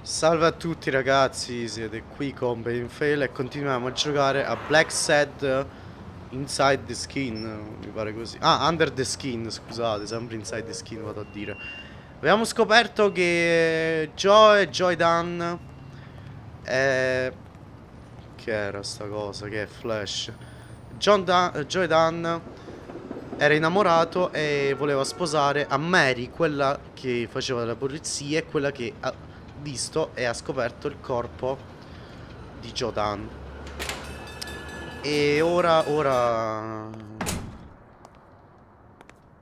Salve a tutti ragazzi, siete qui con Benfele e continuiamo a giocare a Blacksad Inside the Skin, mi pare così. Ah, Under the Skin, scusate, sempre Inside the Skin vado a dire. Abbiamo scoperto che Joe e Joy Dan che era sta cosa? Che è Flash? Joy Dan era innamorato e voleva sposare a Mary, quella che faceva la polizia e quella che ha visto e ha scoperto il corpo di Jodan. E ora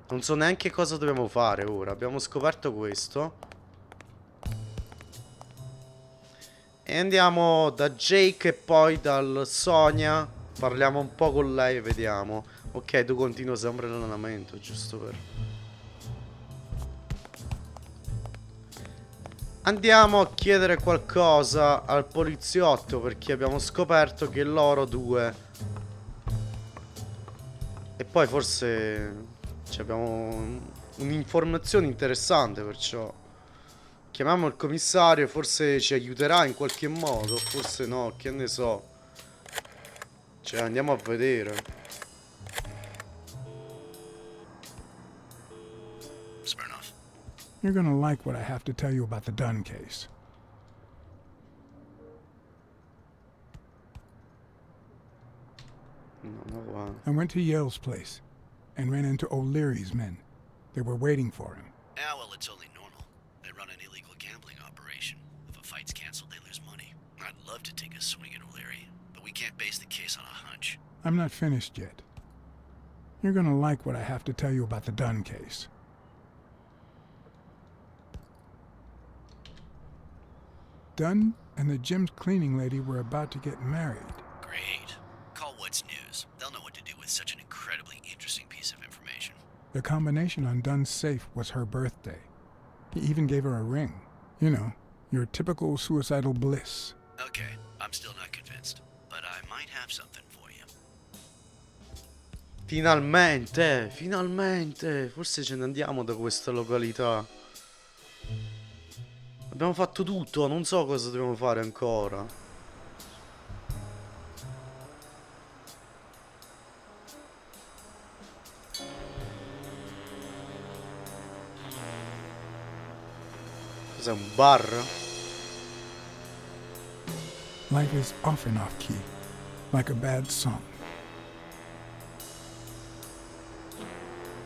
non so neanche cosa dobbiamo fare ora. Abbiamo scoperto questo. E andiamo da Jake e poi dal Sonia. Parliamo un po' con lei e vediamo. Ok, tu continua sempre l'allenamento, giusto per... Andiamo a chiedere qualcosa al poliziotto perché abbiamo scoperto che loro due... E poi forse... abbiamo un'informazione interessante, perciò... Chiamiamo il commissario, forse ci aiuterà in qualche modo, forse no, che ne so. Cioè, andiamo a vedere. Smirnoff. You're gonna like what I have to tell you about the Dunn case. No, guarda. I went to Yale's place and ran into O'Leary's men. They were waiting for him. Ah, well, it's only normal. They run an illegal gambling operation. If a fight's canceled, they lose money. I'd love to take a swing at O'Leary, but we can't base the case on a hunch. I'm not finished yet. You're gonna like what I have to tell you about the Dunn case. Dunn and the gym's cleaning lady were about to get married. Great. Call What's News. They'll know what to do with such an incredibly interesting piece of information. The combination on Dunn's safe was her birthday. He even gave her a ring. You know, your typical suicidal bliss. Okay, I'm still not convinced, but I might have something for you. Finalmente, finalmente. Forse ce ne andiamo da questa località. Abbiamo fatto tutto, non so cosa dobbiamo fare ancora. Cos'è, un bar? Life is off and off key, like a bad song.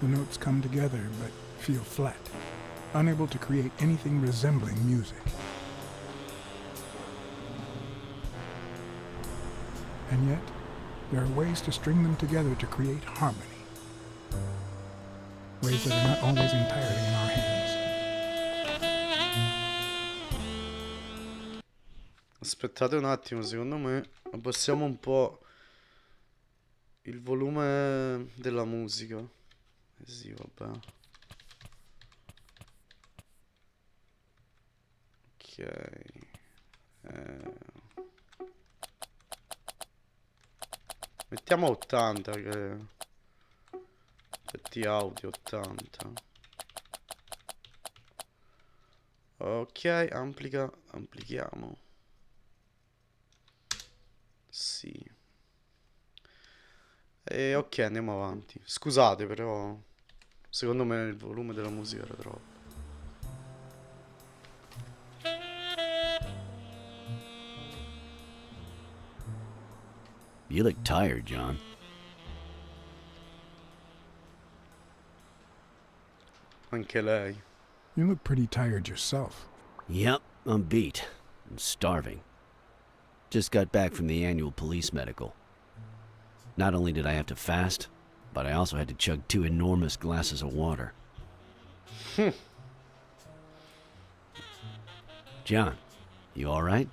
The notes come together but feel flat, unable to create anything resembling music. And yet, there are ways to string them together to create harmony. Ways that are not always entirely in our hands. Aspettate un attimo, secondo me abbassiamo un po' il volume della musica. Sì, vabbè. Ok. Mettiamo 80 che... Effetti audio 80. Ok, amplichiamo. Sì. E ok, andiamo avanti. Scusate, però secondo me il volume della musica era troppo. You look tired, John. Anche lei. You look pretty tired yourself. Yep, I'm beat. I'm starving. Just got back from the annual police medical. Not only did I have to fast, but I also had to chug 2 enormous glasses of water. John, you alright?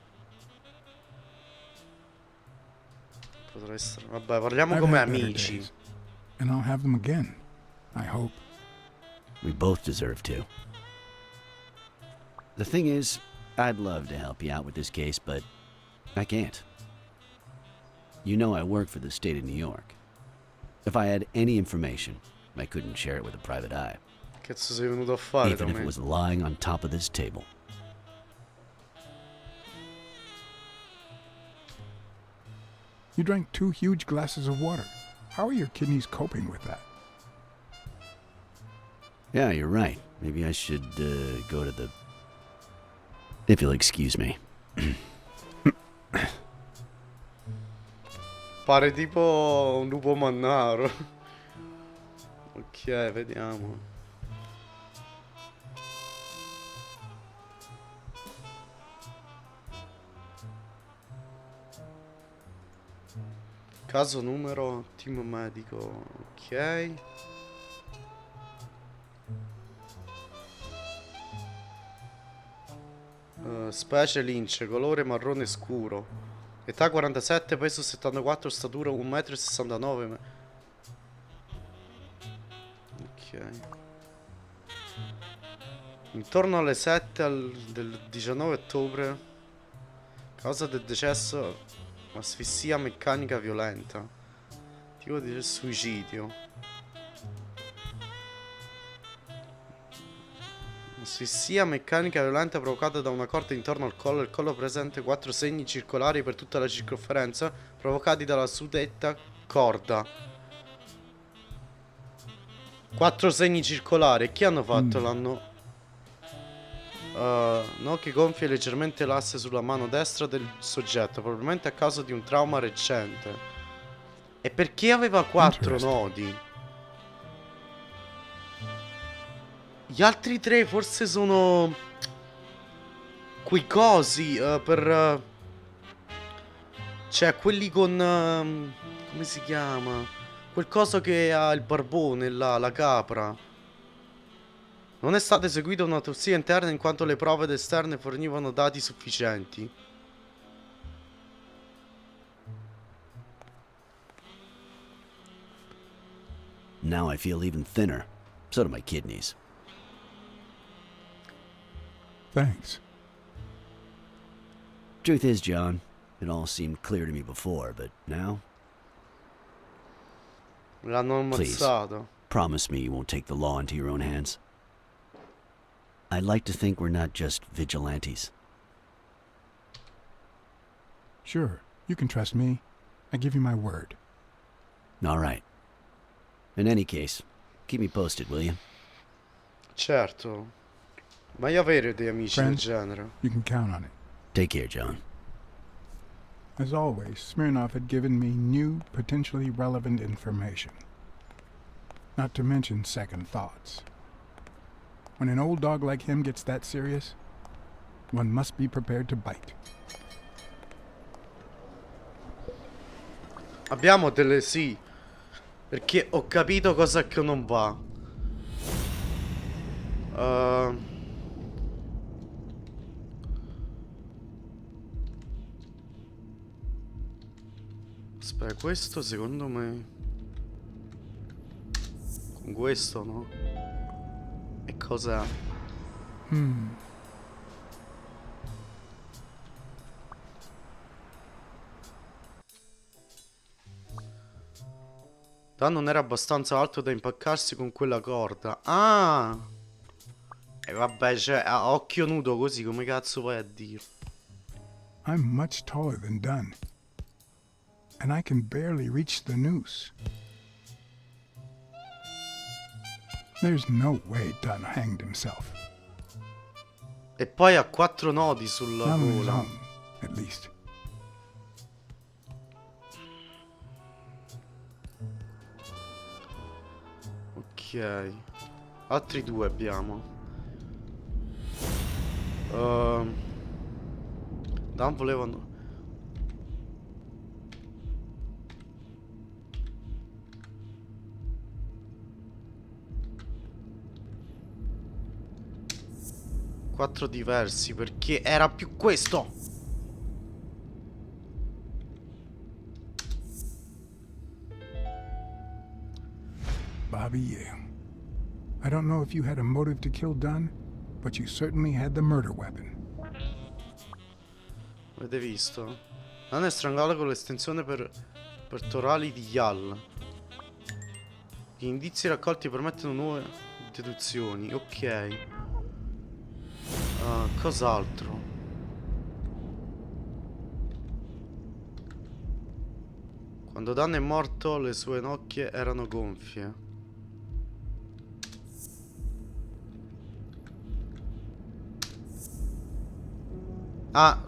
Potrà essere... Vabbè, parliamo I've come had better amici. days, and I'll have them again, I hope. We both deserve to. The thing is, I'd love to help you out with this case, but I can't. You know I work for the state of New York. If I had any information, I couldn't share it with a private eye. Che cazzo sei venuto a fare da Even if me? it was lying on top of this table. You drank 2 huge glasses of water. How are your kidneys coping with that? Yeah, you're right. Maybe I should go to the... If you'll excuse me. Pare tipo un lupo mannaro. Ok, vediamo. Caso numero, team medico. Ok. Specie lince, colore marrone scuro. Età 47, peso 74, statura 1,69 m. Ok. Intorno alle 7 del 19 ottobre. Causa del decesso: asfissia meccanica violenta. Tipo di suicidio. Asfissia meccanica violenta provocata da una corda intorno al collo. Il collo presente 4 segni circolari per tutta la circonferenza, provocati dalla suddetta corda. 4 segni circolari. Chi hanno fatto? L'hanno... no, che gonfia leggermente l'asse sulla mano destra del soggetto, probabilmente a causa di un trauma recente. E perché aveva 4 nodi? Gli altri 3 forse sono quei cosi per... cioè quelli con... come si chiama? Quel coso che ha il barbone là, la capra. Non è stata eseguita un'autopsia interna in quanto le prove esterne fornivano dati sufficienti. Now I feel even thinner. So do my kidneys. Thanks. Truth is, John, it all seemed clear to me before, but now... L'hanno ammazzato. Promise me you won't take the law into your own hands. I'd like to think we're not just vigilantes. Sure, you can trust me. I give you my word. All right. In any case, keep me posted, will you? Certo. Mai avere dei amici del Friend, genere. you can count on it. Take care, John. As always, Smirnov had given me new, potentially relevant information. Not to mention second thoughts. When an old dog like him gets that serious, one must be prepared to bite. Abbiamo delle sì. Perché ho capito cosa che non va. Aspetta, questo secondo me... con questo, no? E cos'è? Dan non era abbastanza alto da impaccarsi con quella corda. Ah! E vabbè, cioè, a occhio nudo così, come cazzo vai a dire? I'm much taller than Dunn, and I can barely reach the noose. There's no way Dunn hanged himself. E poi ha 4 nodi sulla Not on his gola. own, at least. Ok. Altri 2 abbiamo. Dan volevano... Quattro diversi, perché era più questo. Bobby, yeah. I don't know if you had a motive to kill Dunn, but you certainly had the murder weapon. Avete visto? Non è strangolato con l'estensione pettorali di Yal. Gli indizi raccolti permettono nuove deduzioni. Ok. Cos'altro? Quando Dan è morto, le sue nocche erano gonfie. Ah,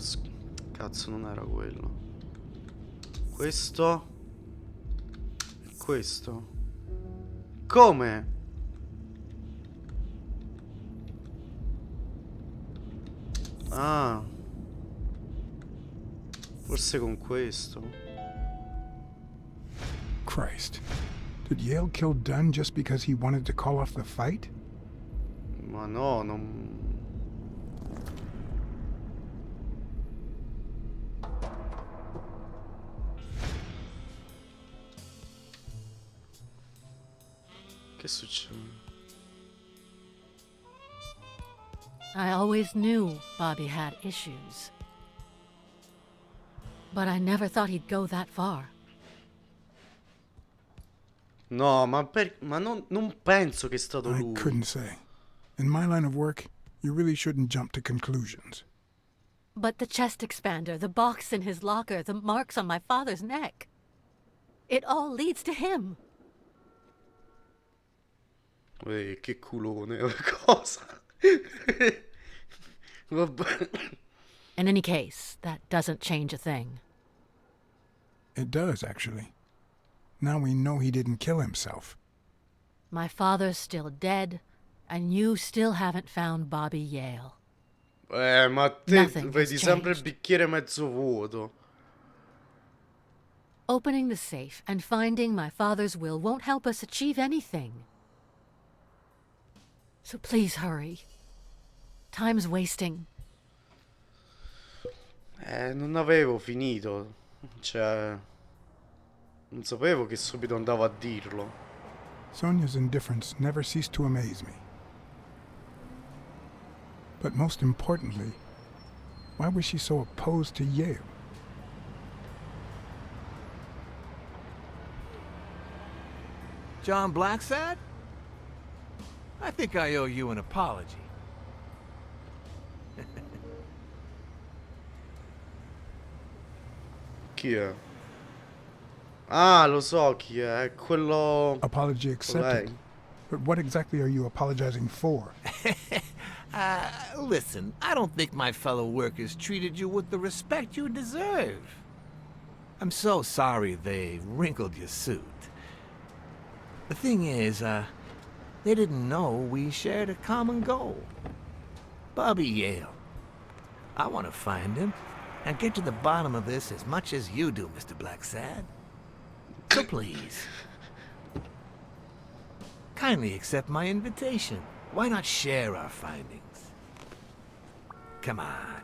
cazzo, non era quello. Questo. E questo. Come? Ah. Forse con questo. Christ. Did Yale kill Dunn just because he wanted to call off the fight? Ma no, non... Che succede? I always knew Bobby had issues. But I never thought he'd go that far. No, ma non penso che è stato I lui. couldn't say. In my line of work, you really shouldn't jump to conclusions. But the chest expander, the box in his locker, the marks on my father's neck. It all leads to him. Che culone, cosa? Vabbè. In any case, that doesn't change a thing. It does, actually. Now we know he didn't kill himself. My father's still dead, and you still haven't found Bobby Yale. Ma te Nothing vedi has sempre il changed. bicchiere mezzo vuoto. Opening the safe and finding my father's will won't help us achieve anything. So please hurry. Time's wasting. Non avevo finito. Cioè... Non sapevo che subito andavo a dirlo. Sonia's indifference never ceased to amaze me. But most importantly, why was she so opposed to Yale? John Blacksad? I think I owe you an apology. Chi è? Ah, lo so chi è quello... Apology accepted. Lei. But what exactly are you apologizing for? Listen, I don't think my fellow workers treated you with the respect you deserve. I'm so sorry they wrinkled your suit. The thing is, they didn't know we shared a common goal. Bobby Yale. I want to find him and get to the bottom of this as much as you do, Mr. Blacksad. So please, kindly accept my invitation. Why not share our findings? Come on.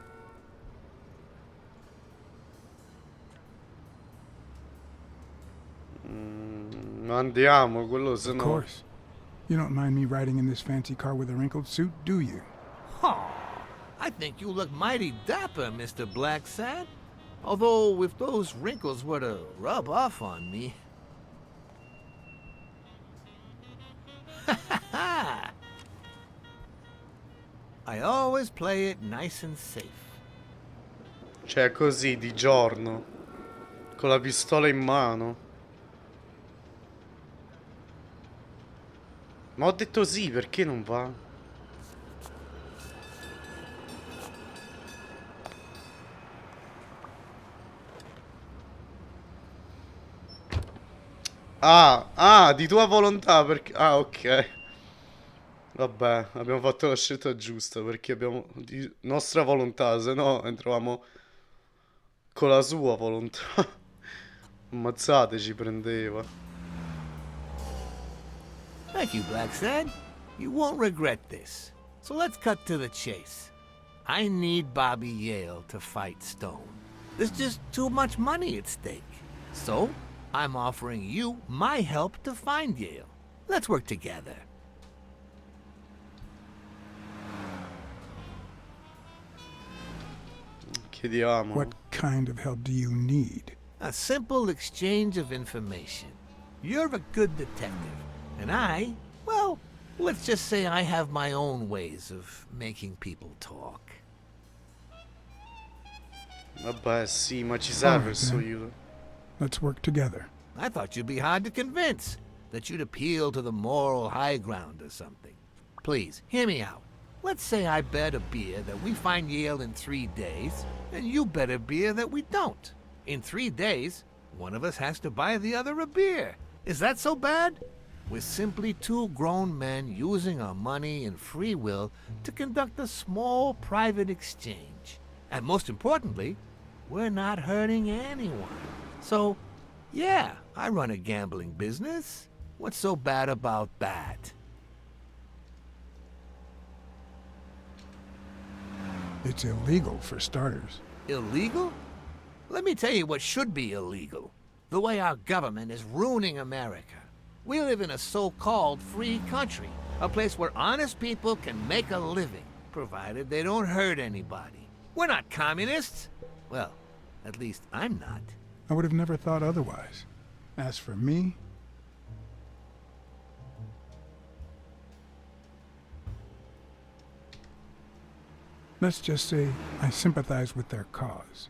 Andiamo, quello se Of no... course. You don't mind me riding in this fancy car with a wrinkled suit, do you? Oh, I think you look mighty dapper, Mr. Blacksad. Although, if those wrinkles were to rub off on me... I always play it nice and safe. Cioè così, di giorno. Con la pistola in mano. Ma ho detto sì, perché non va? Di tua volontà, perché... Ah, ok. Vabbè, abbiamo fatto la scelta giusta, perché abbiamo... Di nostra volontà, se no entravamo con la sua volontà. Ammazzate, ci prendeva. Thank you, Blacksad. You won't regret this. So let's cut to the chase. I need Bobby Yale to fight Stone. There's just too much money at stake. So, I'm offering you my help to find Yale. Let's work together. Chiediamo. What kind of help do you need? A simple exchange of information. You're a good detective, and I, well, let's just say I have my own ways of making people talk. Vabbè, sì, ma ci serve il suo Alright, aiuto. Let's work together. I thought you'd be hard to convince, that you'd appeal to the moral high ground or something. Please, hear me out. Let's say I bet a beer that we find Yale in 3 days, and you bet a beer that we don't. In 3 days, one of us has to buy the other a beer. Is that so bad? We're simply 2 grown men using our money and free will to conduct a small private exchange. And most importantly, we're not hurting anyone. So, yeah, I run a gambling business. What's so bad about that? It's illegal for starters. Illegal? Let me tell you what should be illegal. The way our government is ruining America. We live in a so-called free country, a place where honest people can make a living, provided they don't hurt anybody. We're not communists. Well, at least I'm not. I would have never thought otherwise. As for me, let's just say I sympathize with their cause.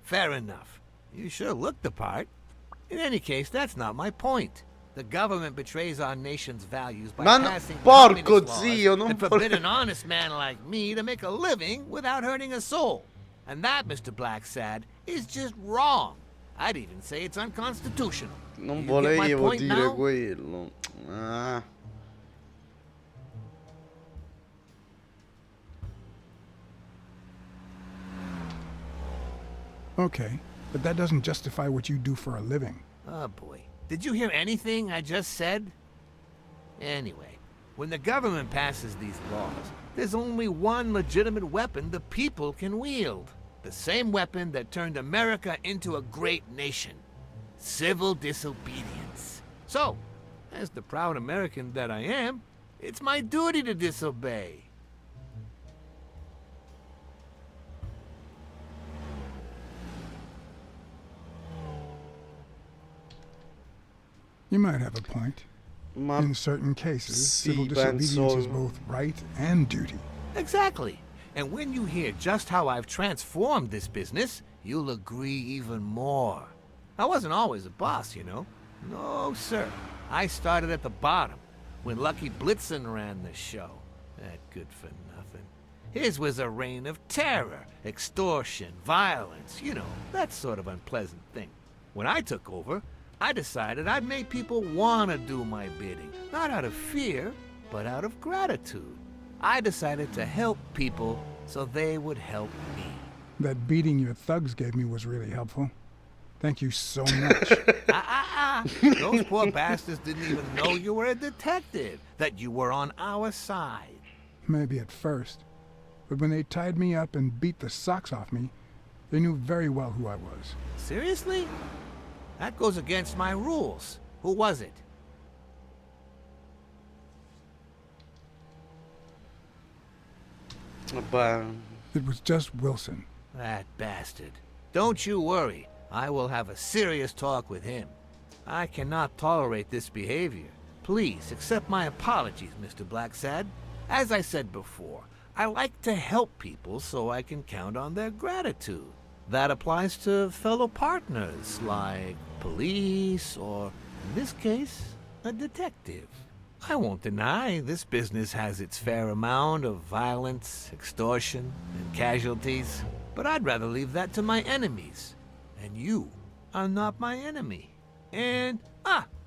Fair enough. You sure look the part. In any case, that's not my point. The government betrays our nation's values by passing porco communist zio, laws non and forbid an honest man like me to make a living without hurting a soul. And that, Mr. Blacksad, is just wrong. I'd even say it's unconstitutional. Non You get my volevo point dire now? quello. Ah. Okay, but that doesn't justify what you do for a living. Oh boy. Did you hear anything I just said? Anyway, when the government passes these laws, there's only one legitimate weapon the people can wield. The same weapon that turned America into a great nation. Civil disobedience. So, as the proud American that I am, it's my duty to disobey. You might have a point. Ma In certain cases, sì, civil disobedience is penso- both right and duty. Exactly. And when you hear just how I've transformed this business, you'll agree even more. I wasn't always a boss, you know. No, sir. I started at the bottom, when Lucky Blitzen ran the show. That good for nothing. His was a reign of terror, extortion, violence, you know, that sort of unpleasant thing. When I took over, I decided I'd make people want to do my bidding, not out of fear, but out of gratitude. I decided to help people so they would help me. That beating your thugs gave me was really helpful. Thank you so much. Those poor bastards didn't even know you were a detective, that you were on our side. Maybe at first. But when they tied me up and beat the socks off me, they knew very well who I was. Seriously? That goes against my rules. Who was it? Vabbè. It was just Wilson. That bastard. Don't you worry. I will have a serious talk with him. I cannot tolerate this behavior. Please accept my apologies, Mr. Blacksad. As I said before, I like to help people so I can count on their gratitude. That applies to fellow partners like police or, in this case, a detective. I won't deny this business has its fair amount of violence, extortion, and casualties, but I'd rather leave that to my enemies. And you are not my enemy. And,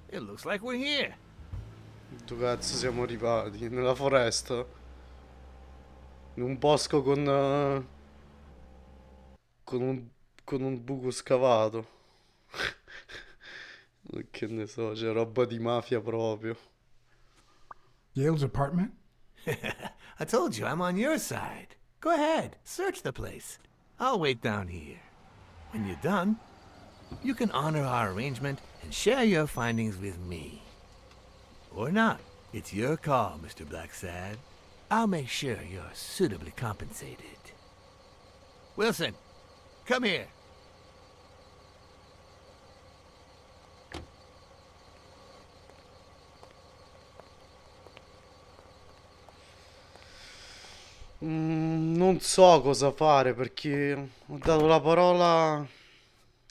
it looks like we're here. Dove cazzo siamo arrivati? Nella foresta? In un bosco con un buco scavato. Che ne so, c'è roba di mafia proprio. Yale's apartment? I told you I'm on your side. Go ahead, search the place. I'll wait down here. When you're done, you can honor our arrangement and share your findings with me. Or not. It's your call, Mr. Blacksad. I'll make sure you're suitably compensated. Wilson, come here. Non so cosa fare perché ho dato la parola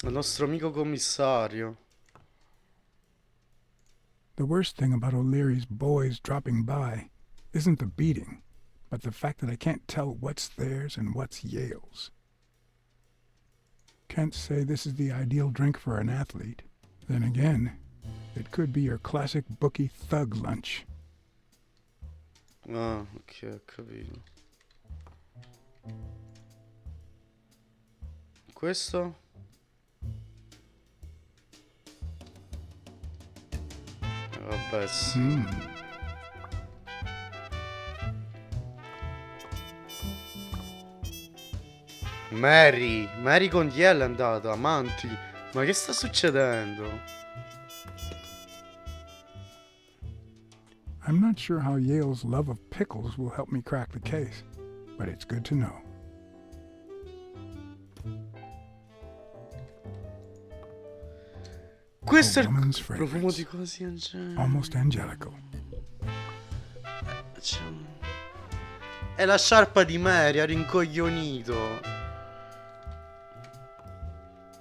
Il nostro amico commissario. The worst thing about O'Leary's boys dropping by isn't the beating, but the fact that I can't tell what's theirs and what's Yale's. Can't say this is the ideal drink for an athlete. Then again, it could be your classic bookie thug lunch. Ah, ok, ho capito. Questo? Vabbè, sì. Mary con Yale è andata, amanti. Ma che sta succedendo? I'm not sure how Yale's love of pickles will help me crack the case, but it's good to know. Questo è il woman's profumo fragrance. di così angelico. Almost angelical. È la sciarpa di Mary, ha rincoglionito.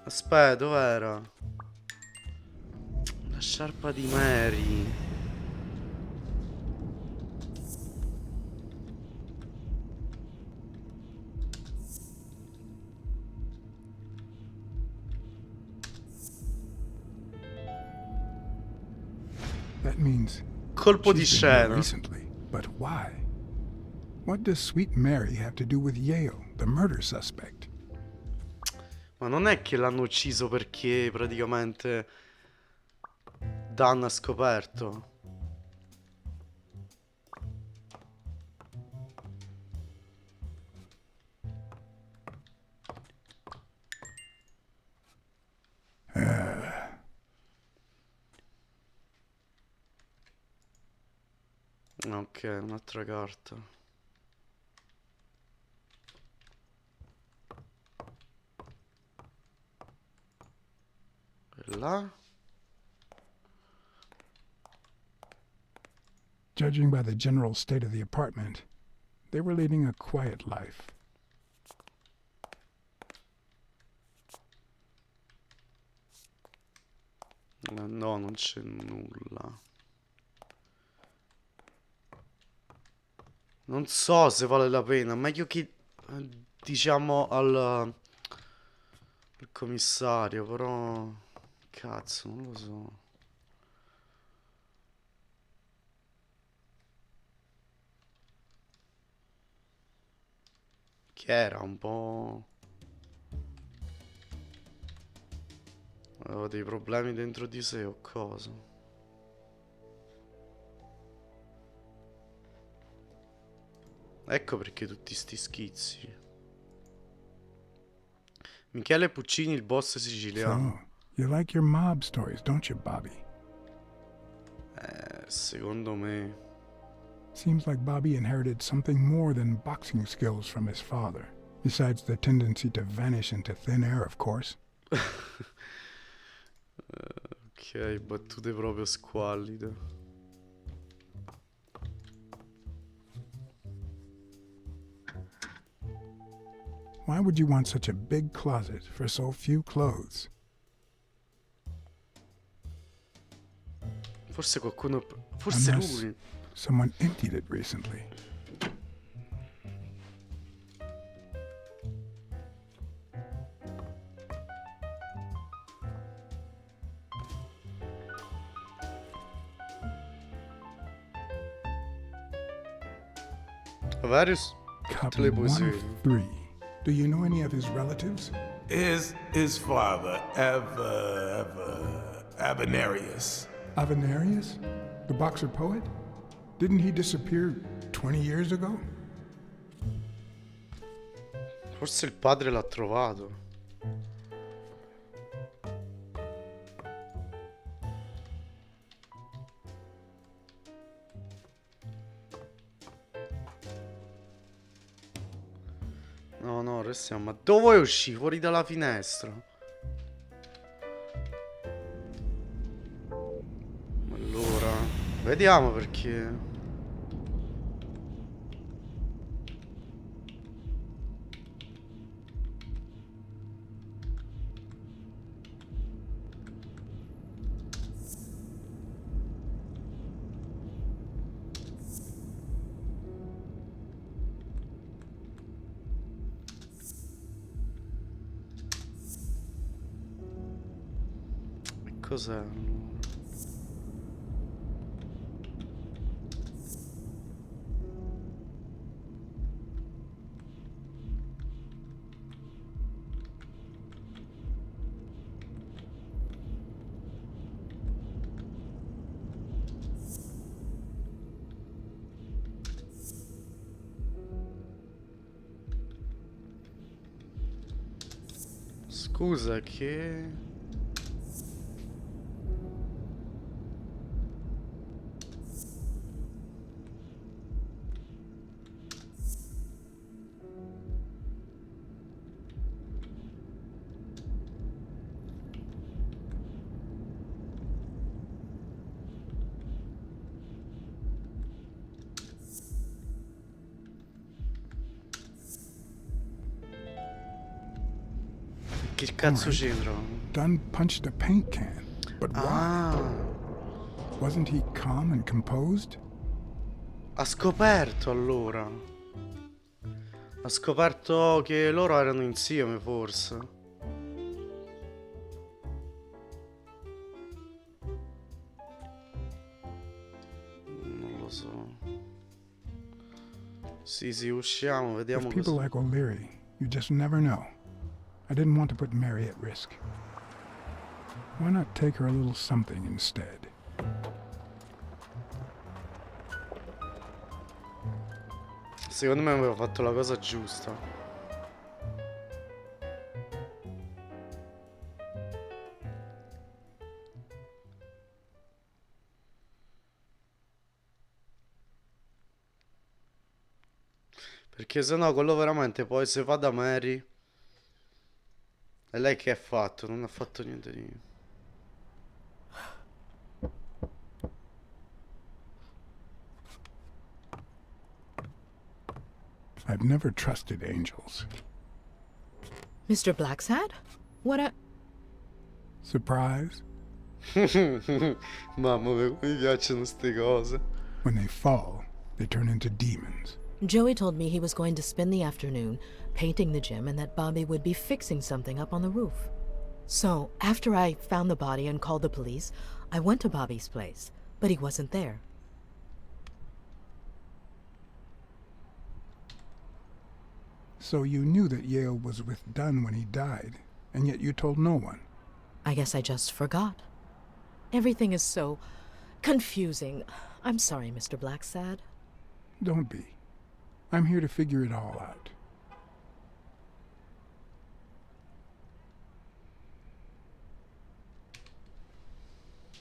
Aspetta, dov'era? La sciarpa di Mary. That means Colpo di she's been here scena. recently. But why? What does Sweet Mary have to do with Yale, the murder suspect? Ma non è che l'hanno ucciso perché praticamente Dan ha scoperto. Ok, un'altra carta. E là? Judging by the general state of the apartment, they were leading a quiet life. No, non c'è nulla. Non so se vale la pena. Meglio che diciamo al commissario, però cazzo, non lo so. Che era un po'... Aveva dei problemi dentro di sé o cosa? Ecco perché tutti sti schizzi. Michele Puccini, il boss siciliano. So, you like your mob stories, don't you, Bobby? Secondo me... Seems like Bobby inherited something more than boxing skills from his father, besides the tendency to vanish into thin air, of course. Ok, battute proprio squallide. Why would you want such a big closet for so few clothes? Forse qualcuno... Forse Unless lui. someone emptied it recently. Varios... Copy le 1 poesie. of 3. Do you know any of his relatives? Is his father Avenarius? Avenarius? The boxer poet? Didn't he disappear 20 years ago? Forse il padre l'ha trovato. No, no, restiamo. Ma dove vuoi uscire? Fuori dalla finestra. Allora, vediamo perché. cos'è? Scusa, che... Che cazzo Alright. c'entra? Dunn punched a paint can. But why? Ah, Wasn't he calm and composed? ha scoperto allora. Ha scoperto che loro erano insieme, forse. Non lo so. Sì, usciamo, vediamo With people cosa... like O'Leary, you just never know. I didn't want to put Mary at risk. Why not take her a little something instead? Secondo me aveva fatto la cosa giusta. Perché sennò quello veramente poi se va da Mary. E lei che ha fatto? Non ha fatto niente di... I've never trusted angels. Mr. Blacksad? What a... Surprise? Mamma mia, come mi piacciono ste cose. When they fall, they turn into demons. Joey told me he was going to spend the afternoon painting the gym and that Bobby would be fixing something up on the roof. So, after I found the body and called the police, I went to Bobby's place, but he wasn't there. So you knew that Yale was with Dunn when he died, and yet you told no one. I guess I just forgot. Everything is so confusing. I'm sorry, Mr. Blacksad. Don't be. I'm here to figure it all out.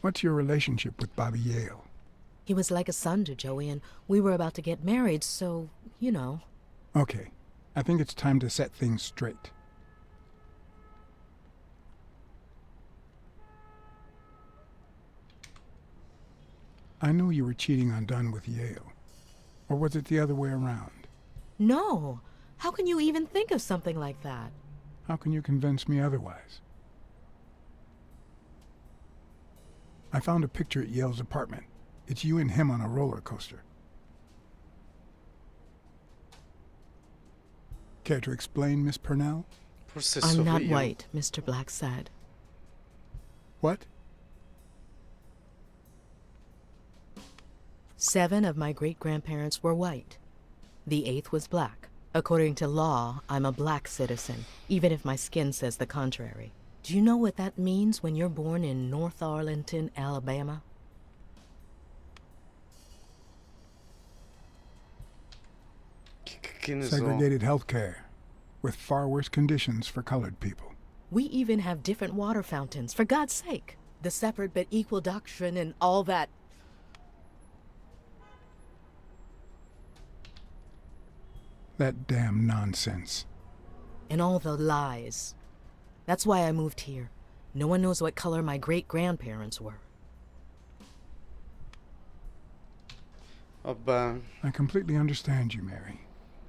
What's your relationship with Bobby Yale? He was like a son to Joey, and we were about to get married, so, you know. Okay, I think it's time to set things straight. I know you were cheating on Dunn with Yale. Or was it the other way around? No! How can you even think of something like that? How can you convince me otherwise? I found a picture at Yale's apartment. It's you and him on a roller coaster. Care to explain, Miss Purnell? Forse I'm not io. white, Mr. Blacksad. What? 7 of my great-grandparents were white. The 8th was black. According to law, I'm a black citizen, even if my skin says the contrary. Do you know what that means when you're born in North Arlington, Alabama? Che ne so. Segregated healthcare, with far worse conditions for colored people. We even have different water fountains, for God's sake. The separate but equal doctrine and all that. That damn nonsense. And all the lies. That's why I moved here. No one knows what color my great-grandparents were. Vabbè. I completely understand you, Mary.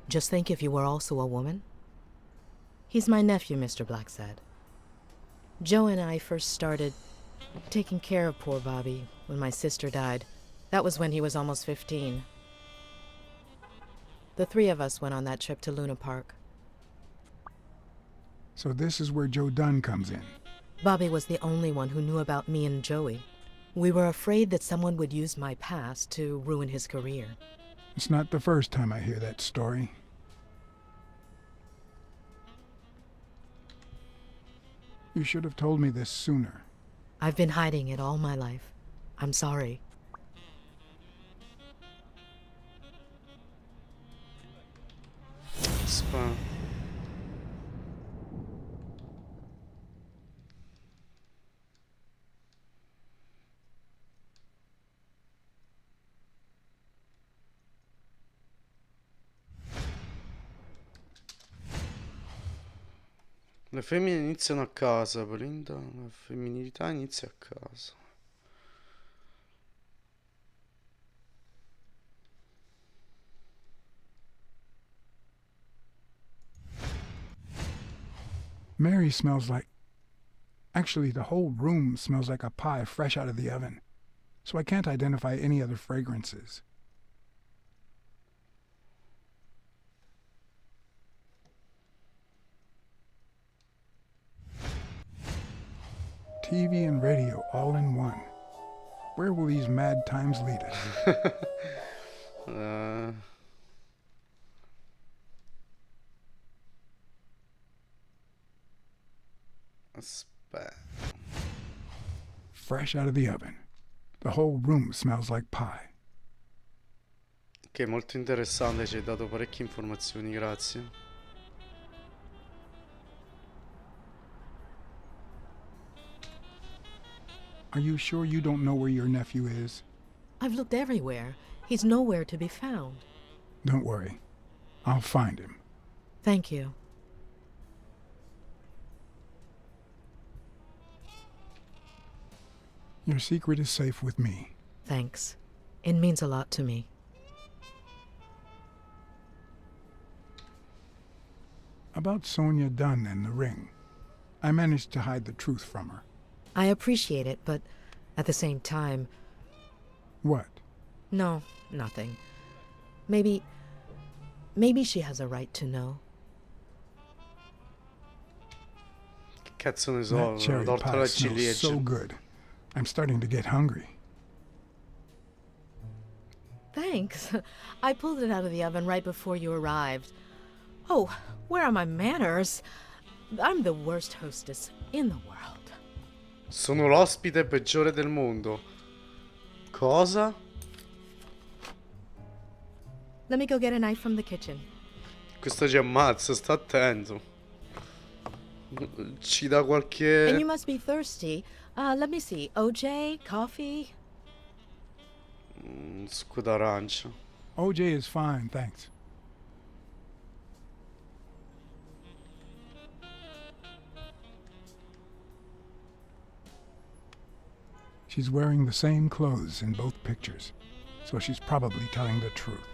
Just think if you were also a woman. He's my nephew, Mr. Blacksad. Joe and I first started taking care of poor Bobby when my sister died. That was when he was almost 15. The 3 of us went on that trip to Luna Park. So this is where Joe Dunn comes in. Bobby was the only one who knew about me and Joey. We were afraid that someone would use my past to ruin his career. It's not the first time I hear that story. You should have told me this sooner. I've been hiding it all my life. I'm sorry. Spa. Le femmine iniziano a casa, Belinda. La femminilità inizia a casa. Mary smells like... Actually, the whole room smells like a pie fresh out of the oven, so I can't identify any other fragrances. TV and radio all in one. Where will these mad times lead us? Aspetta. Fresh out of the oven. The whole room smells like pie. Che è molto interessante, ci hai dato parecchie informazioni, grazie. Are you sure you don't know where your nephew is? I've looked everywhere. He's nowhere to be found. Don't worry. I'll find him. Thank you. Your secret is safe with me. Thanks. It means a lot to me. About Sonia Dunn and the ring. I managed to hide the truth from her. I appreciate it, but at the same time... What? No, nothing. Maybe she has a right to know. Che cazzo ne so, That cherry torta pie alla smells ciliegia. so good. I'm starting to get hungry. Thanks. I pulled it out of the oven right before you arrived. Oh, where are my manners? I'm the worst hostess in the world. Sono l'ospite peggiore del mondo. Cosa? Let me go get a knife from the kitchen. Questo ci ammazza, sta attento. Ci dà And qualche... you must be thirsty. Let me see. OJ? Coffee? Succo d'arancia. OJ is fine, thanks. She's wearing the same clothes in both pictures, so she's probably telling the truth.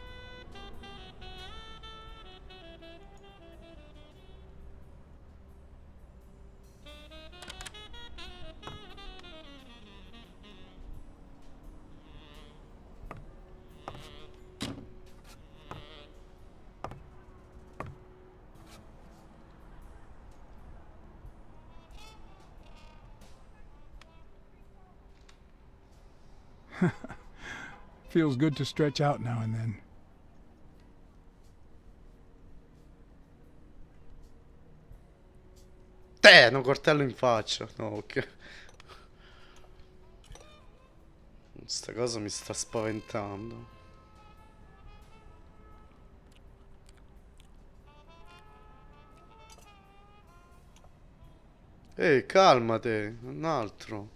Feels good to stretch out now and then. Un coltello in faccia. No, ok. Sta cosa mi sta spaventando. Ehi, calmate, un altro.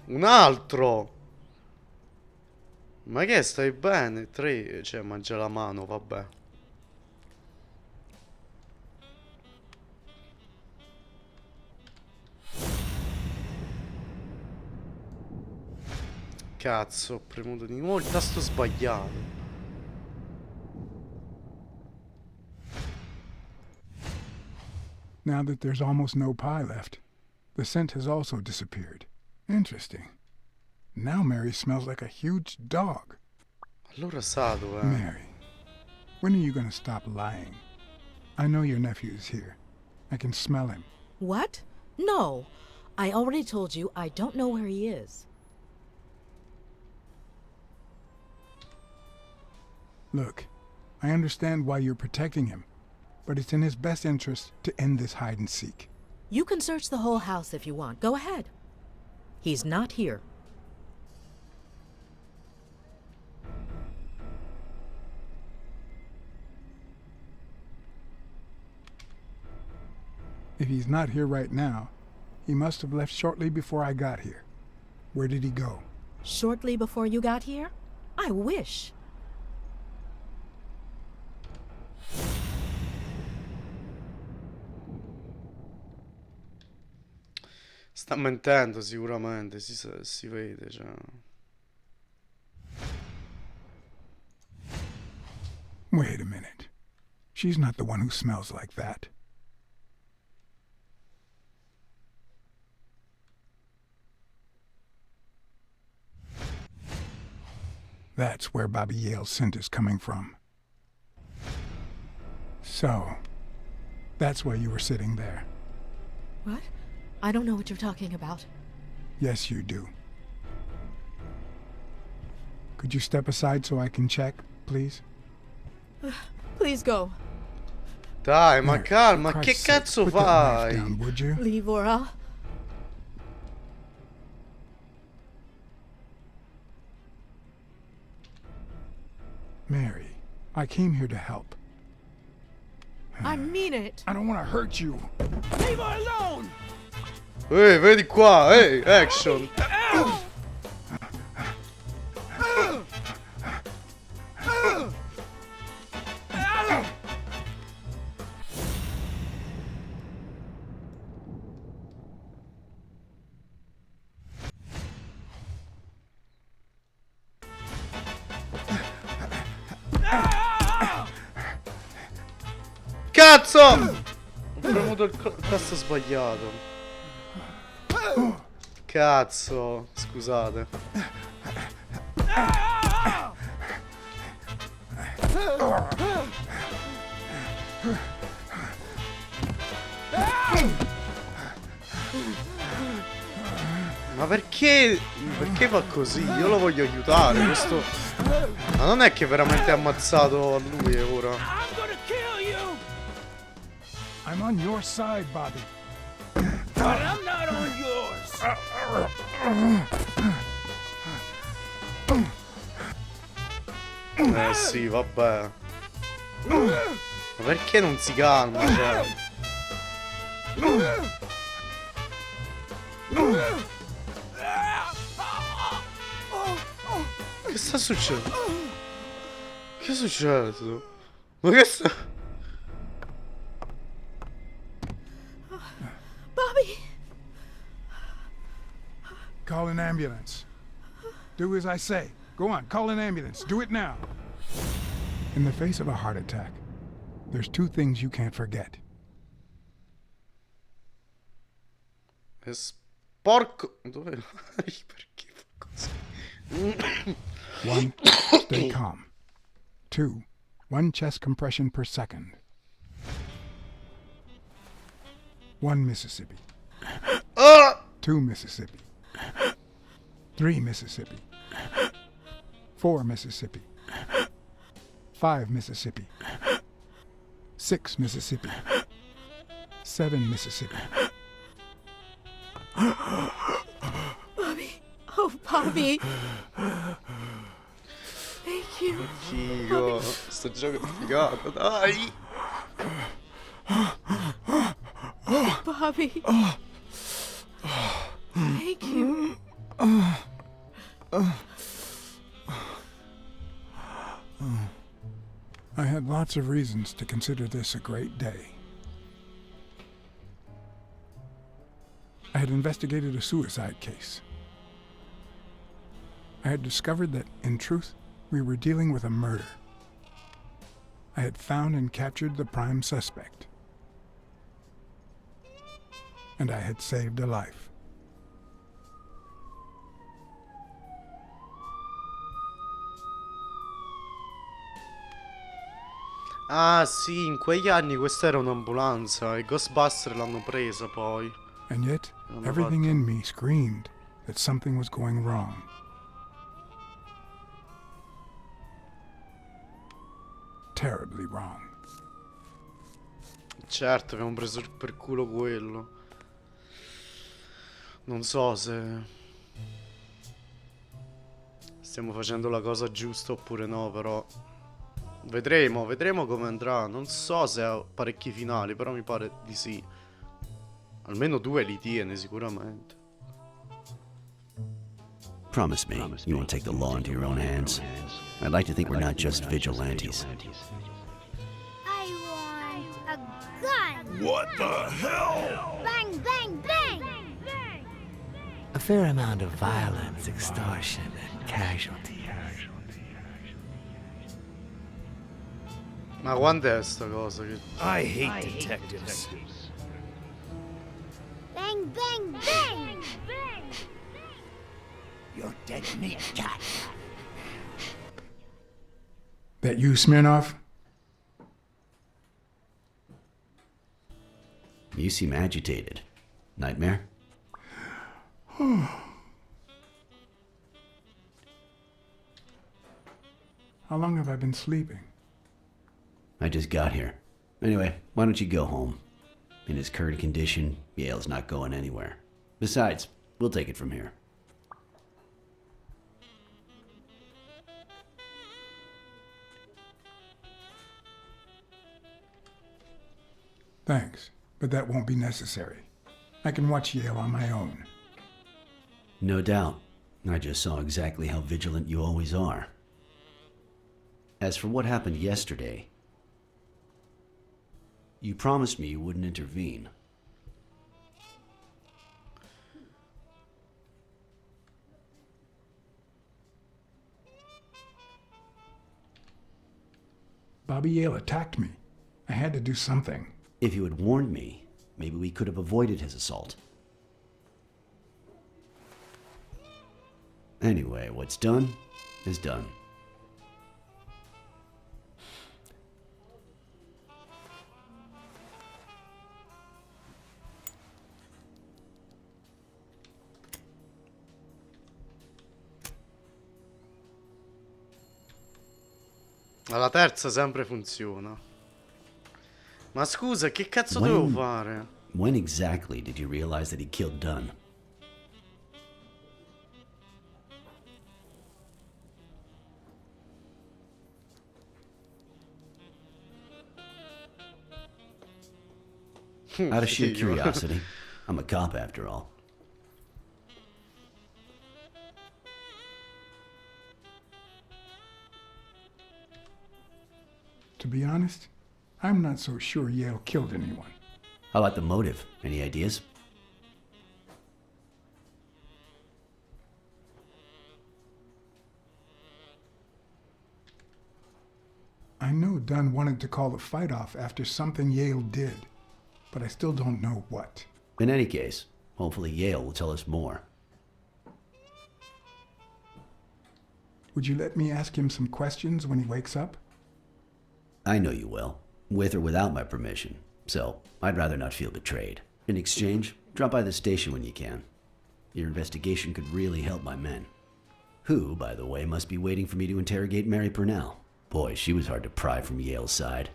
Un altro! Ma che stai bene? 3, cioè mangia la mano, vabbè. Cazzo, ho premuto di nuovo il tasto sbagliato. Now that there's almost no pie left, the scent has also disappeared. Interesting. Now Mary smells like a huge dog. Allora sa dov'è. Mary, when are you going to stop lying? I know your nephew's here. I can smell him. What? No. I already told you I don't know where he is. Look, I understand why you're protecting him, but it's in his best interest to end this hide and seek. You can search the whole house if you want. Go ahead. He's not here. If he's not here right now, he must have left shortly before I got here. Where did he go? Shortly before you got here? I wish. Sta mentendo sicuramente, si vede, cioè. Wait a minute. She's not the one who smells like that. That's where Bobby Yale's scent is coming from. So, that's why you were sitting there. What? I don't know what you're talking about. Yes, you do. Could you step aside so I can check, please? Please go. Dai, ma Mary, calma, for che Christ's sake, cazzo put that knife fai? down, would you? Leave or I'll... Mary, I came here to help. I mean it. I don't want to hurt you. Leave her alone! Vedi qua, action. Cazzo! Ho premuto il tasto sbagliato. Cazzo, scusate. Ma perché? Perché fa così? Io lo voglio aiutare, questo... Ma non è che veramente ha ammazzato a lui ora. I'm gonna kill you! I'm on your side, Bobby. But I'm not on yours! Sì, vabbè. Ma perché non si calma, cioè? Che sta succedendo? Che è successo? Ma che sta... Bobby! Call an ambulance. Do as I say. Go on, call an ambulance. Do it now. In the face of a heart attack, there's two things you can't forget. È sporco... Dove... Perché fa così? One, stay calm. Two, 1 chest compression per second. 1 Mississippi. 2 Mississippi. 3 Mississippi. 4 Mississippi. 5 Mississippi. 6 Mississippi. 7 Mississippi. Bobby! Oh, Bobby! Thank you. Figo, sto gioco è figato, dai! Bobby! Thank you. I had lots of reasons to consider this a great day. I had investigated a suicide case. I had discovered that, in truth, we were dealing with a murder. I had found and captured the prime suspect. And I had saved a life. Ah sì, in quegli anni questa era un'ambulanza. I Ghostbuster l'hanno presa poi. And yet, L'hanno everything fatta. in me screamed that something was going wrong. Terribly wrong. Certo, abbiamo preso per culo quello. Non so se stiamo facendo la cosa giusta oppure no, però vedremo come andrà. Non so se ha parecchi finali, però mi pare di sì. Almeno 2 li tiene sicuramente. Promise me you won't take the law into your own hands. I'd like to think we're not just vigilantes. I want a gun. What the hell? Bang, bang, bang. A fair amount of violence, extortion, and casualty. Ma quando è sta cosa che... I hate detectives. Bang, bang, bang. You're dead meat, cat. That you, Smirnoff? You seem agitated. Nightmare? How long have I been sleeping? I just got here. Anyway, why don't you go home? In his current condition, Yale's not going anywhere. Besides, we'll take it from here. Thanks, but that won't be necessary. I can watch Yale on my own. No doubt. I just saw exactly how vigilant you always are. As for what happened yesterday, you promised me you wouldn't intervene. Bobby Yale attacked me. I had to do something. If you had warned me, maybe we could have avoided his assault. Anyway, what's done is done. Alla terza sempre funziona. Ma scusa, che cazzo When- devo fare? When exactly did you realize that he killed Dunn? Out of sheer Figo. curiosity. I'm a cop after all. To be honest, I'm not so sure Yale killed anyone. How about the motive? Any ideas? I know Dunn wanted to call the fight off after something Yale did, but I still don't know what. In any case, hopefully Yale will tell us more. Would you let me ask him some questions when he wakes up? I know you will, with or without my permission, so I'd rather not feel betrayed. In exchange, drop by the station when you can. Your investigation could really help my men. Who, by the way, must be waiting for me to interrogate Mary Purnell. Boy, she was hard to pry from Yale's side.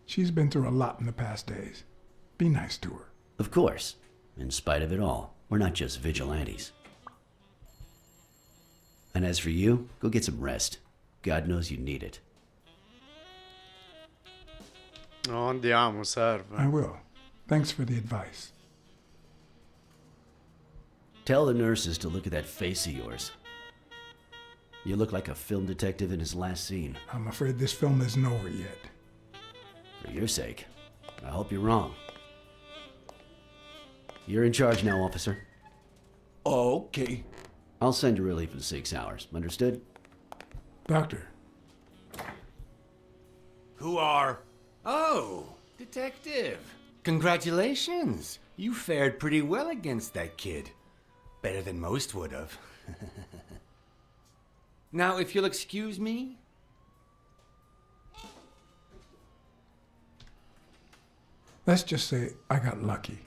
She's been through a lot in the past days. Be nice to her. Of course. In spite of it all, we're not just vigilantes. And as for you, go get some rest. God knows you need it. No, andiamo, serve. I will. Thanks for the advice. Tell the nurses to look at that face of yours. You look like a film detective in his last scene. I'm afraid this film isn't over yet. For your sake, I hope you're wrong. You're in charge now, officer. Okay. I'll send you relief in 6 hours. Understood? Doctor, Who are? Oh, detective. Congratulations. You fared pretty well against that kid. Better than most would have. Now, if you'll excuse me. Let's just say I got lucky.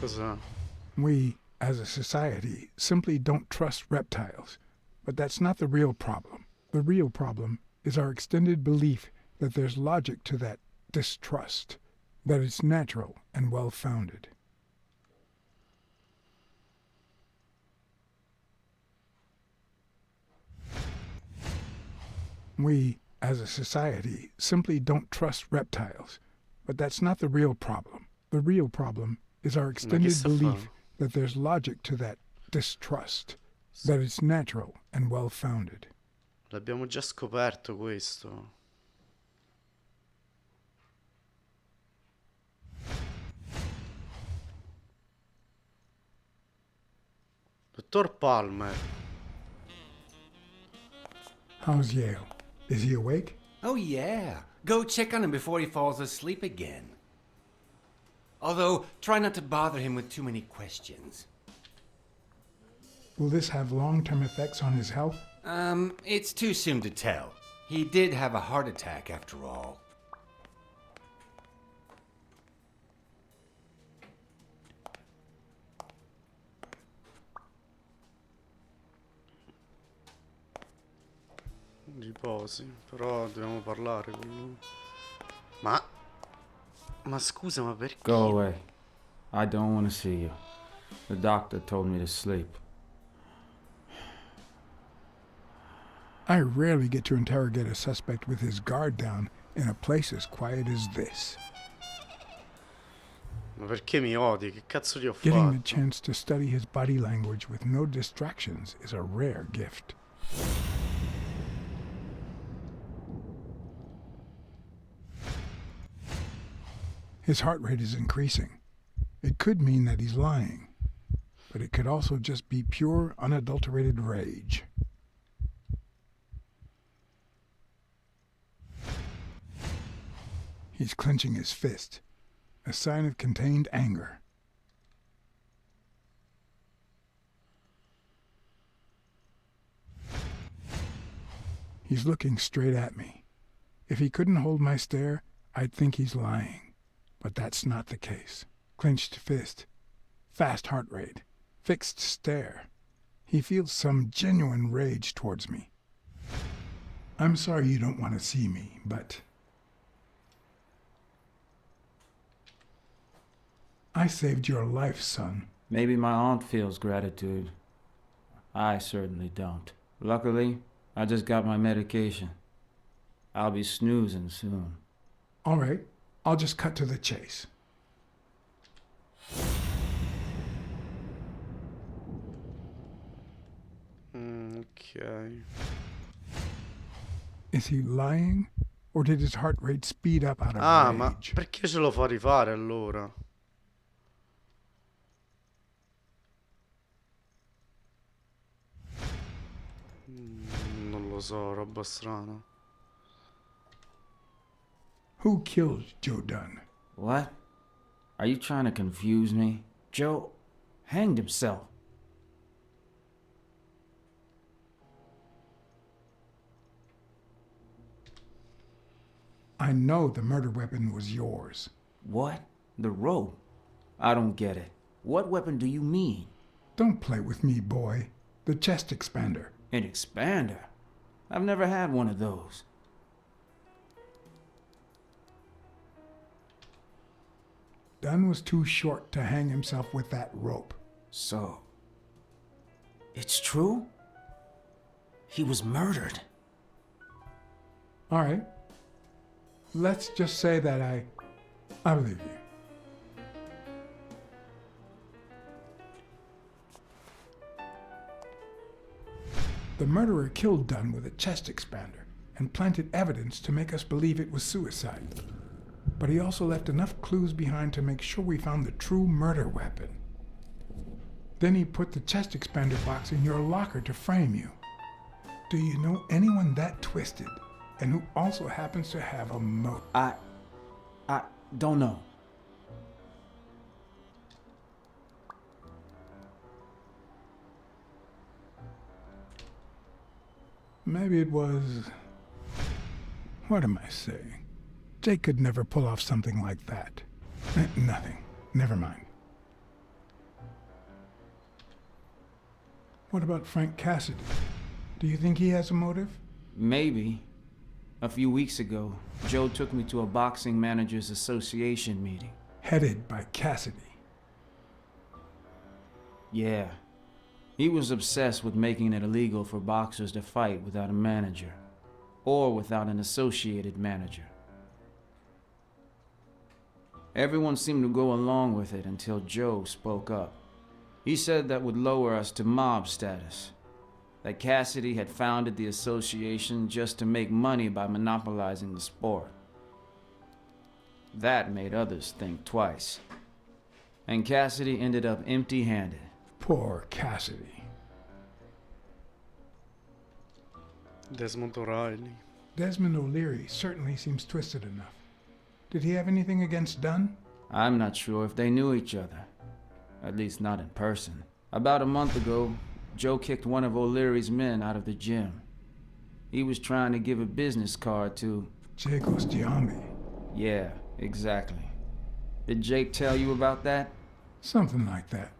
Cos'è? We, as a society, simply don't trust reptiles. But that's not the real problem. The real problem is our extended belief that there's logic to that distrust, that it's natural and well-founded. We, as a society, simply don't trust reptiles. But that's not the real problem. The real problem is our extended belief that there's logic to that distrust, that it's natural and well-founded. L'abbiamo già scoperto questo. Dottor Palmer. How's Yale? Is he awake? Oh, yeah. Go check on him before he falls asleep again. Although, try not to bother him with too many questions. Will this have long-term effects on his health? It's too soon to tell. He did have a heart attack after all. Riposi, però dobbiamo parlare con lui. Ma scusa, ma perché? Go away. I don't want to see you. The doctor told me to sleep. I rarely get to interrogate a suspect with his guard down in a place as quiet as this. Ma perché mi odi? Che cazzo ti ho Getting the fatto? chance to study his body language with no distractions is a rare gift. His heart rate is increasing. It could mean that he's lying, but it could also just be pure, unadulterated rage. He's clenching his fist, a sign of contained anger. He's looking straight at me. If he couldn't hold my stare, I'd think he's lying. But that's not the case. Clenched fist, fast heart rate, fixed stare. He feels some genuine rage towards me. I'm sorry you don't want to see me, but I saved your life, son. Maybe my aunt feels gratitude. I certainly don't. Luckily, I just got my medication. I'll be snoozing soon. All right, I'll just cut to the chase. Ok. Is he lying? Or did his heart rate speed up out of Ah, ma rage? perché ce lo fa rifare allora? Non lo so, roba strana. Who killed Joe Dunn? What? Are you trying to confuse me? Joe hanged himself. I know the murder weapon was yours. What? The rope? I don't get it. What weapon do you mean? Don't play with me, boy. The chest expander. An expander? I've never had one of those. Dunn was too short to hang himself with that rope. So, it's true? He was murdered. All right. Let's just say that I believe you. The murderer killed Dunn with a chest expander and planted evidence to make us believe it was suicide. But he also left enough clues behind to make sure we found the true murder weapon. Then he put the chest expander box in your locker to frame you. Do you know anyone that twisted and who also happens to have a motive? I don't know. Maybe it was... What am I saying? Jake could never pull off something like that. Nothing. Never mind. What about Frank Cassidy? Do you think he has a motive? Maybe. A few weeks ago, Joe took me to a boxing managers association meeting. Headed by Cassidy. Yeah. He was obsessed with making it illegal for boxers to fight without a manager, or without an associated manager. Everyone seemed to go along with it until Joe spoke up. He said that would lower us to mob status, that Cassidy had founded the association just to make money by monopolizing the sport. That made others think twice. And Cassidy ended up empty-handed. Poor Cassidy. Desmond O'Reilly. Desmond O'Leary certainly seems twisted enough. Did he have anything against Dunn? I'm not sure if they knew each other. At least not in person. About a month ago, Joe kicked one of O'Leary's men out of the gym. He was trying to give a business card to... Jake Ostiami. Yeah, exactly. Did Jake tell you about that? Something like that.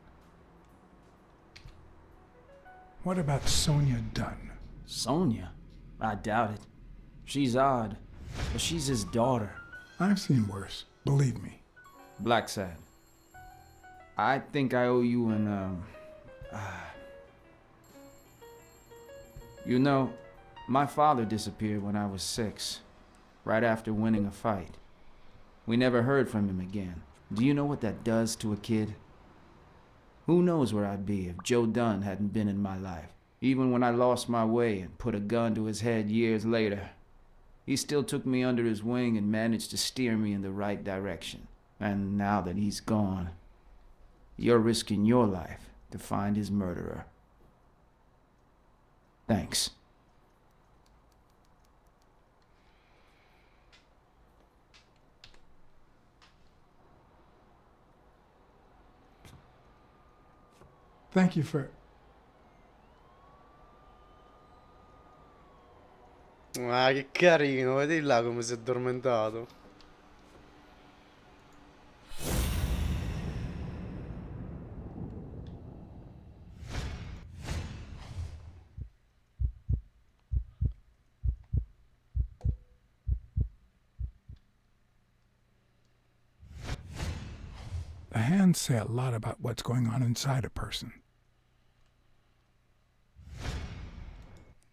What about Sonia Dunn? Sonia? I doubt it. She's odd, but she's his daughter. I've seen worse, believe me. Blacksad. I think I owe you an, You know, my father disappeared when I was 6, right after winning a fight. We never heard from him again. Do you know what that does to a kid? Who knows where I'd be if Joe Dunn hadn't been in my life. Even when I lost my way and put a gun to his head years later, he still took me under his wing and managed to steer me in the right direction. And now that he's gone, you're risking your life to find his murderer. Thanks. Thank you for... Ah, che carino, vedi là come si è addormentato. The hands say a lot about what's going on inside a person.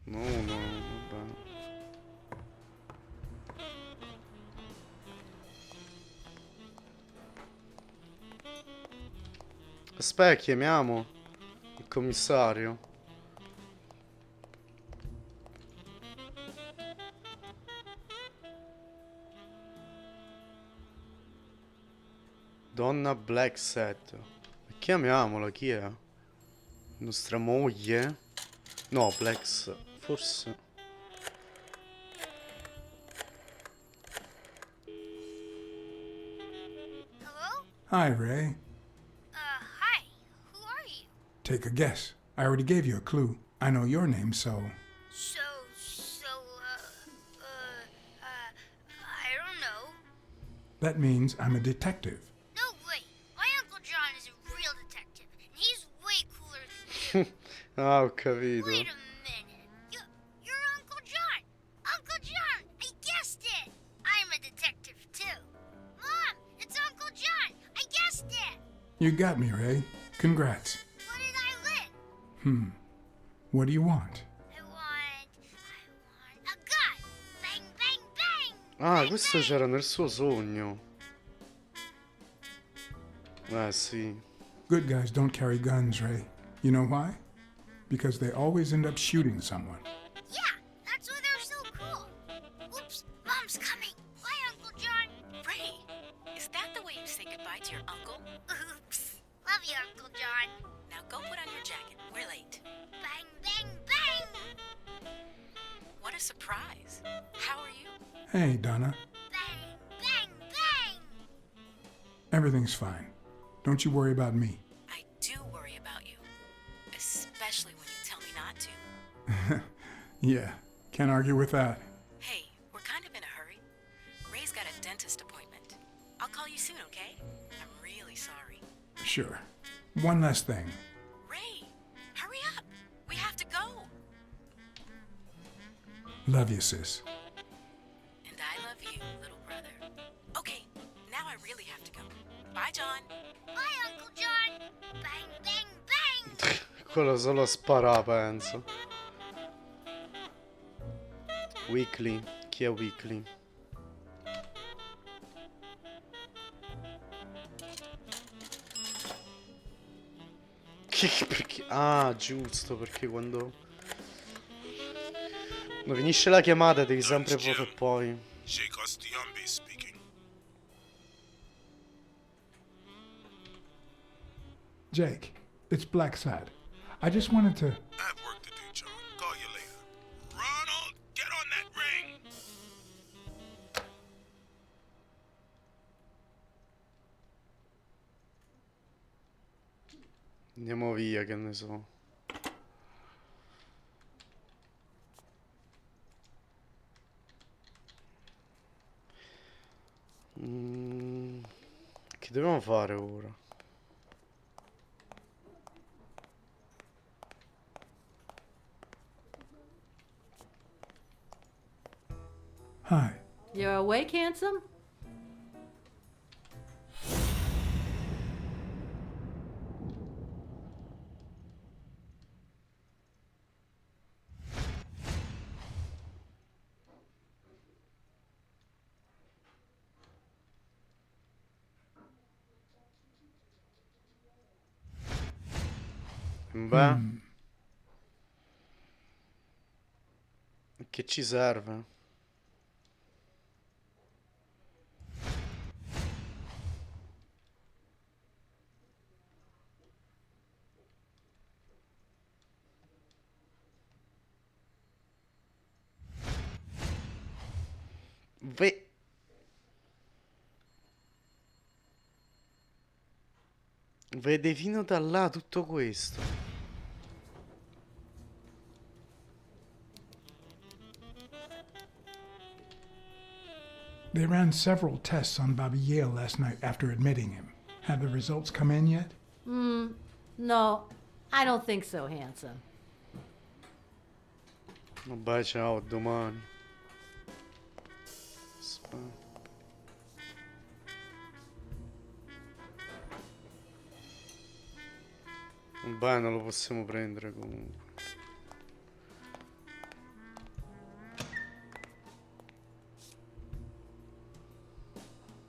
No, vabbè. Aspetta, chiamiamo il commissario. Donna Blacksad. Chiamiamola, chi è? Nostra moglie? No, Blacks, forse. Hello? Hi, Ray. Hi. Who are you? Take a guess. I already gave you a clue. I know your name, so... I don't know. That means I'm a detective. No way. My Uncle John is a real detective, and he's way cooler than you. Ah, ho capito. Wait a minute. You're Uncle John. Uncle John, I guessed it. I'm a detective, too. Mom, it's Uncle John. I guessed it. You got me, Ray. Congrats. What did I win? What do you want? I want a gun. Bang, bang, bang. Ah, questo c'era nel suo sogno. Sì. Good guys don't carry guns, Ray. You know why? Because they always end up shooting someone. Yeah, that's why they're so cool. Oops, Mom's coming. Bye, Uncle John. Ray, is that the way you say goodbye to your uncle? Oops. Love you, Uncle John. Now go put on your jacket. We're late. Bang, bang, bang. What a surprise. How are you? Hey, Donna. Bang, bang, bang! Everything's fine. Don't you worry about me. I do worry about you. Especially when you tell me not to. Yeah, can't argue with that. Hey, we're kind of in a hurry. Ray's got a dentist appointment. I'll call you soon, okay? I'm really sorry. Sure. One last thing. Ray, hurry up. We have to go. Love you, sis. And I love you, little brother. Okay, now I really have to go. Bye, John. Bye, Uncle John! Bang, bang, bang! Quello solo spara, penso. Weekly. Chi è Weekly? Perché... Ah, giusto, perché quando finisce la chiamata devi sempre poter poi... speaking. Jake, it's Blacksad. I just wanted to... I have work to do, John. Call you later. Ronald, get on that ring! Andiamo via, che ne so. Che dobbiamo fare ora? Hi. You're awake, handsome? Beh. Che ci serve? Vede fino da là tutto questo. They ran several tests on Bobby Yale last night after admitting him. Have the results come in yet? No, I don't think so, handsome. Vabbè, ciao, a domani. Aspetta. Vabbè, non lo possiamo prendere comunque.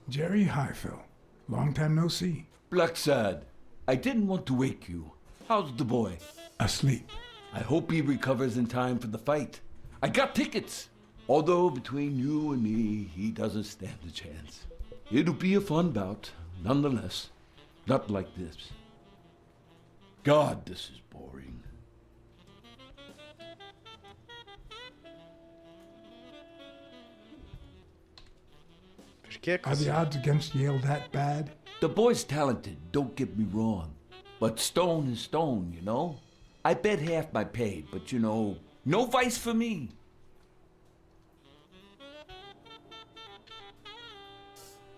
Jerry Highfill. Long time no see. Blacksad, I didn't want to wake you. How's the boy? Asleep. I hope he recovers in time for the fight. I got tickets. Although between you and me, he doesn't stand a chance. It'll be a fun bout, nonetheless. Not like this. God, this is boring. Perché Are così? the odds against Yale that bad? The boy's talented, don't get me wrong. But stone is stone, you know? I bet half my pay, but you know, no vice for me.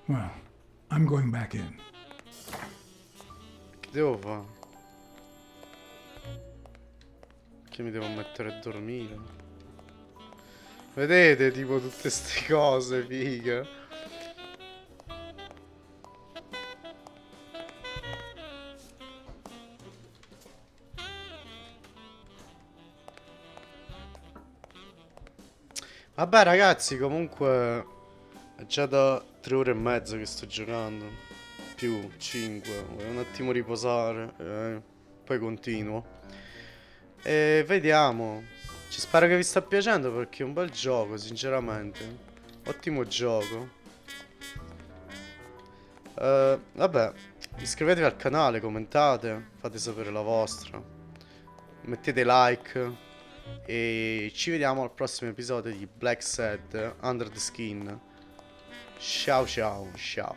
Well, I'm going back in. Che devo fare? Che mi devo mettere a dormire? Vedete, tipo tutte ste cose, figa. Vabbè ragazzi, comunque è già da 3 ore e mezza che sto giocando. Più 5. Voglio un attimo riposare, poi continuo. E vediamo. Ci spero che vi sta piacendo perché è un bel gioco, sinceramente. Ottimo gioco. Vabbè, iscrivetevi al canale, commentate, fate sapere la vostra. Mettete like. E ci vediamo al prossimo episodio di Blacksad Under the Skin. Ciao ciao ciao.